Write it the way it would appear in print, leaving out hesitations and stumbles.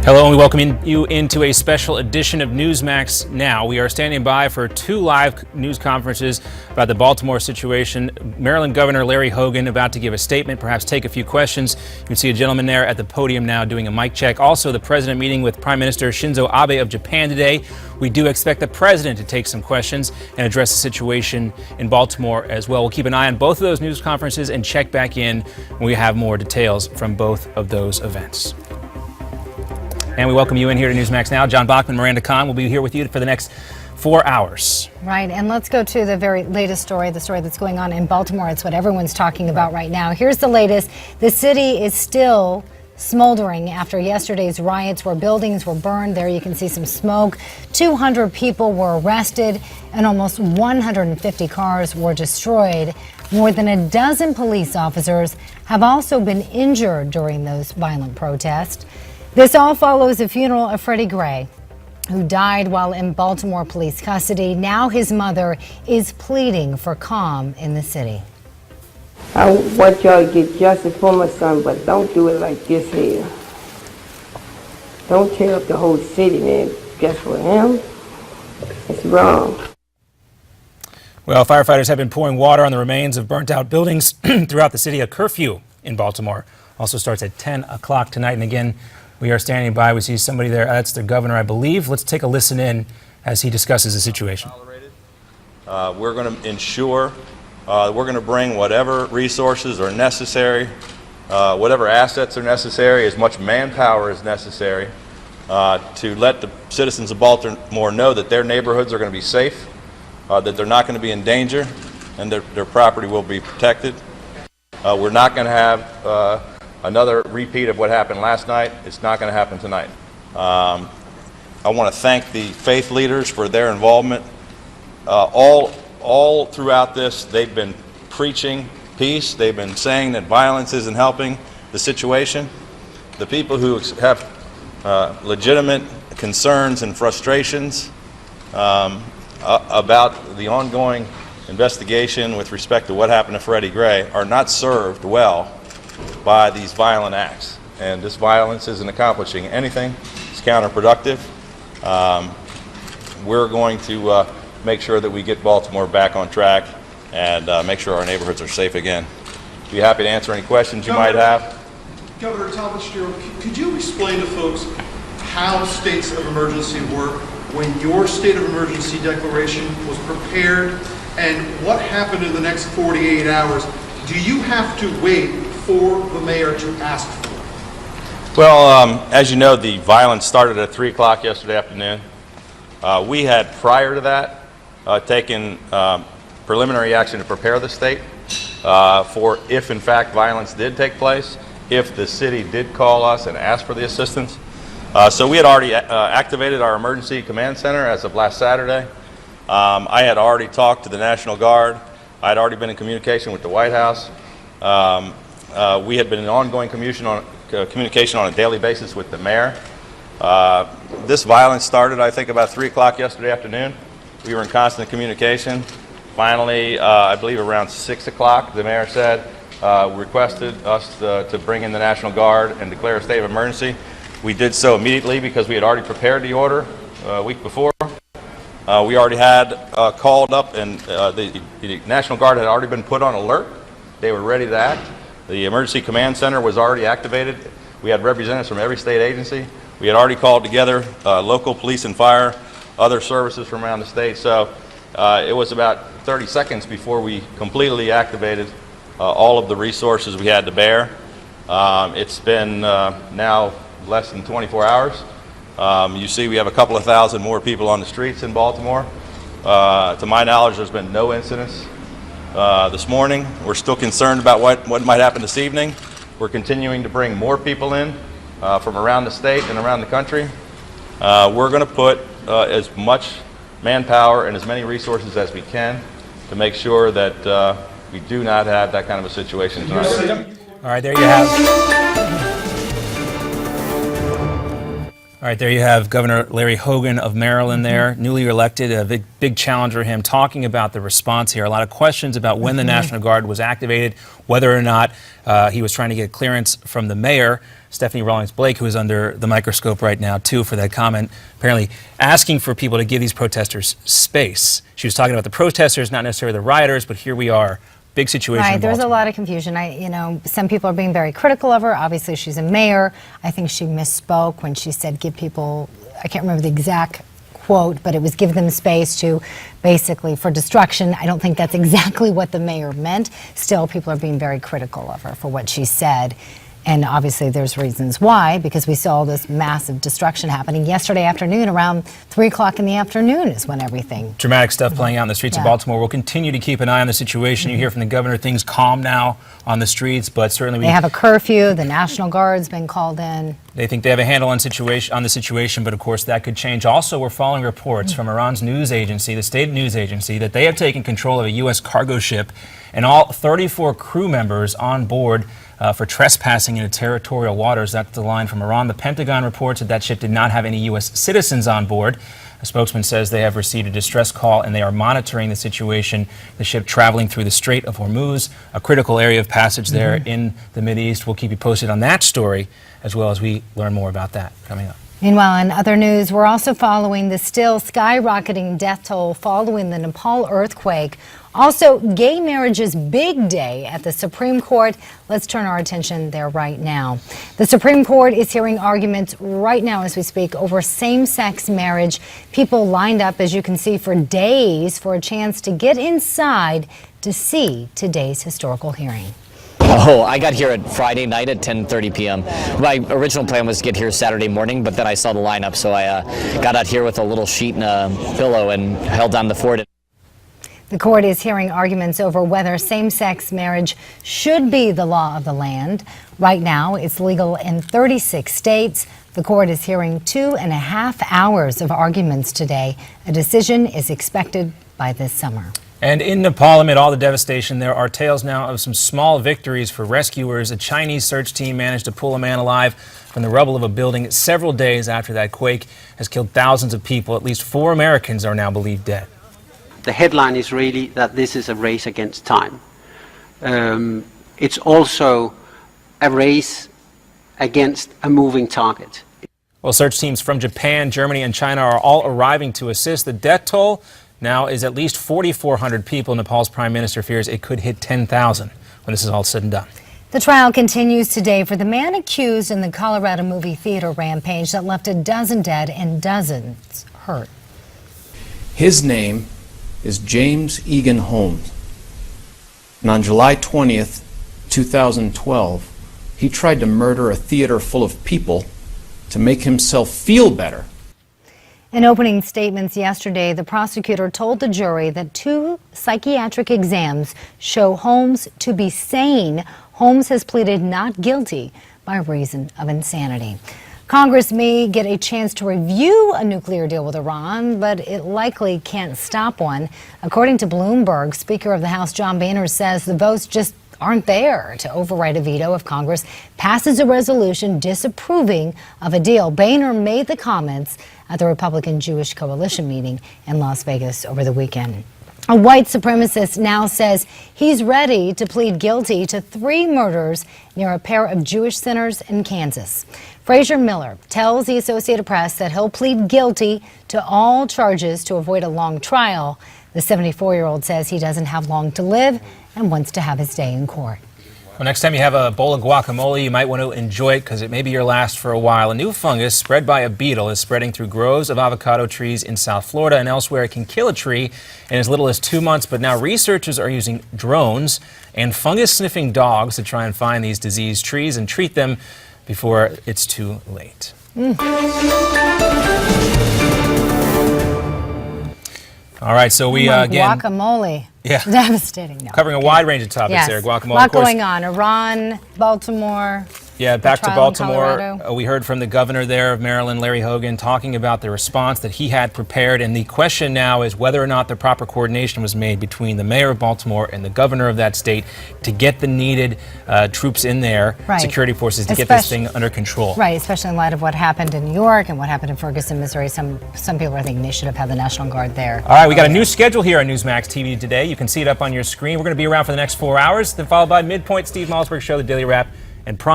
Hello and we welcome you into a special edition of Newsmax Now. We are standing by for two live news conferences about the Baltimore situation. Maryland Governor Larry Hogan about to give a statement, perhaps take a few questions. You can see a gentleman there at the podium now doing a mic check. Also, the president meeting with Prime Minister Shinzo Abe of Japan today. We do expect the president to take some questions and address the situation in Baltimore as well. We'll keep an eye on both of those news conferences and check back in when we have more details from both of those events. And we welcome you in here to Newsmax Now. John Bachman, Miranda Khan will be here with you for the next 4 hours. Right, and let's go to the very latest story, the story that's going on in Baltimore. It's what everyone's talking about right now. Here's the latest. The city is still smoldering after yesterday's riots where buildings were burned. There you can see some smoke. 200 people were arrested and almost 150 cars were destroyed. More than a dozen police officers have also been injured during those violent protests. This all follows the funeral of Freddie Gray, who died while in Baltimore police custody. Now his mother is pleading for calm in the city. I want y'all to get justice for my son, but don't do it like this here. Don't tear up the whole city, man, just for him. It's wrong. Well, firefighters have been pouring water on the remains of burnt-out buildings throughout the city. A curfew in Baltimore also starts at 10 o'clock tonight. And again, we are standing by. We see somebody there. That's the governor, I believe. Let's take a listen in as he discusses the situation. We're going to ensure we're going to bring whatever resources are necessary, whatever assets are necessary, as much manpower as necessary to let the citizens of Baltimore know that their neighborhoods are going to be safe, that they're not going to be in danger, and their property will be protected. We're not going to have another repeat of what happened last night. It's not going to happen tonight. I want to thank the faith leaders for their involvement. All throughout this, they've been preaching peace. They've been saying that violence isn't helping the situation. The people who have legitimate concerns and frustrations about the ongoing investigation with respect to what happened to Freddie Gray are not served well by these violent acts. And this violence isn't accomplishing anything. It's counterproductive. We're going to make sure that we get Baltimore back on track and make sure our neighborhoods are safe again. Be happy to answer any questions you might have. Governor Tom Fitzgerald, could you explain to folks how states of emergency work, when your state of emergency declaration was prepared, and what happened in the next 48 hours? Do you have to wait for the mayor to ask for it? Well, as you know, the violence started at 3 o'clock yesterday afternoon. We had, prior to that, taken preliminary action to prepare the state for if, in fact, violence did take place, if the city did call us and ask for the assistance. So we had already activated our emergency command center as of last Saturday. I had already talked to the National Guard. I had already been in communication with the White House. We had been in ongoing communication on a daily basis with the mayor. This violence started, I think, about 3 o'clock yesterday afternoon. We were in constant communication. Finally, I believe around 6 o'clock, the mayor said, requested us to bring in the National Guard and declare a state of emergency. We did so immediately because we had already prepared the order a week before. We already had called up, and the National Guard had already been put on alert. They were ready to act. The emergency command center was already activated. We had representatives from every state agency. We had already called together local police and fire, other services from around the state. So it was about 30 seconds before we completely activated all of the resources we had to bear. It's been now less than 24 hours. You see we have a couple of thousand more people on the streets in Baltimore. To my knowledge, there's been no incidents this morning. We're still concerned about what might happen this evening. We're continuing to bring more people in from around the state and around the country. We're going to put as much manpower and as many resources as we can to make sure that we do not have that kind of a situation tonight. All right, there you have. All right, there you have Governor Larry Hogan of Maryland there, newly elected, a big challenge for him, talking about the response here. A lot of questions about when the National Guard was activated, whether or not he was trying to get clearance from the mayor. Stephanie Rawlings-Blake, who is under the microscope right now, too, for that comment, apparently asking for people to give these protesters space. She was talking about the protesters, not necessarily the rioters, but here we are. Big situation. Right, there's a lot of confusion. Some people are being very critical of her. Obviously, she's a mayor. I think she misspoke when she said give people, I can't remember the exact quote, but it was give them space to basically for destruction. I don't think that's exactly what the mayor meant. Still, people are being very critical of her for what she said. And obviously there's reasons why, because we saw this massive destruction happening yesterday afternoon around 3 o'clock in the afternoon is when everything. Dramatic stuff playing out in the streets of Baltimore. We'll continue to keep an eye on the situation. You hear from the governor, things calm now on the streets, but certainly They have a curfew. The National Guard's been called in. They think they have a handle on the situation, but of course that could change. Also, we're following reports from Iran's news agency, the state news agency, that they have taken control of a U.S. cargo ship and all 34 crew members on board for trespassing into territorial waters. That's the line from Iran. The Pentagon reports that that ship did not have any U.S. citizens on board. A spokesman says they have received a distress call and they are monitoring the situation. The ship traveling through the Strait of Hormuz, a critical area of passage there in the Mideast. We'll keep you posted on that story as well as we learn more about that coming up. Meanwhile, in other news, we're also following the still skyrocketing death toll following the Nepal earthquake. Also, gay marriage's big day at the Supreme Court. Let's turn our attention there right now. The Supreme Court is hearing arguments right now as we speak over same-sex marriage. People lined up, as you can see, for days for a chance to get inside to see today's historical hearing. Oh, I got here at Friday night at 10:30 p.m. My original plan was to get here Saturday morning, but then I saw the lineup, so I got out here with a little sheet and a pillow and held down the fort. The court is hearing arguments over whether same-sex marriage should be the law of the land. Right now, it's legal in 36 states. The court is hearing 2.5 hours of arguments today. A decision is expected by this summer. And in Nepal, amid all the devastation, there are tales now of some small victories for rescuers. A Chinese search team managed to pull a man alive from the rubble of a building several days after that quake has killed thousands of people. At least 4 Americans are now believed dead. The headline is really that this is a race against time. It's also a race against a moving target. Well, search teams from Japan, Germany, and China are all arriving to assist. The death toll now is at least 4,400 people. Nepal's prime minister fears it could hit 10,000 when this is all said and done. The trial continues today for the man accused in the Colorado movie theater rampage that left a dozen dead and dozens hurt. His name is James Egan Holmes. And on July 20th, 2012, he tried to murder a theater full of people to make himself feel better. In opening statements yesterday, the prosecutor told the jury that 2 psychiatric exams show Holmes to be sane. Holmes has pleaded not guilty by reason of insanity. Congress may get a chance to review a nuclear deal with Iran, but it likely can't stop one. According to Bloomberg, Speaker of the House John Boehner says the votes just aren't there to override a veto if Congress passes a resolution disapproving of a deal. Boehner made the comments at the Republican Jewish Coalition meeting in Las Vegas over the weekend. A white supremacist now says he's ready to plead guilty to 3 murders near a pair of Jewish centers in Kansas. Fraser Miller tells the Associated Press that he'll plead guilty to all charges to avoid a long trial. The 74-year-old says he doesn't have long to live and wants to have his day in court. Well, next time you have a bowl of guacamole, you might want to enjoy it because it may be your last for a while. A new fungus spread by a beetle is spreading through groves of avocado trees in South Florida and elsewhere. It can kill a tree in as little as 2 months, but now researchers are using drones and fungus-sniffing dogs to try and find these diseased trees and treat them before it's too late. All right, so we again... Guacamole. Yeah. Devastating. No. Covering a wide range of topics there. Guacamole. A lot going on. Iran, Baltimore. Yeah, back to trial in Baltimore. Colorado. We heard from the governor there of Maryland, Larry Hogan, talking about the response that he had prepared. And the question now is whether or not the proper coordination was made between the mayor of Baltimore and the governor of that state to get the needed troops in there, security forces, to get this thing under control. Right, especially in light of what happened in New York and what happened in Ferguson, Missouri. Some people are thinking they should have had the National Guard there. All right, we got a new schedule here on Newsmax TV today. You can see it up on your screen. We're going to be around for the next 4 hours, then followed by Midpoint, Steve Malzberg Show, The Daily Wrap, and Prime.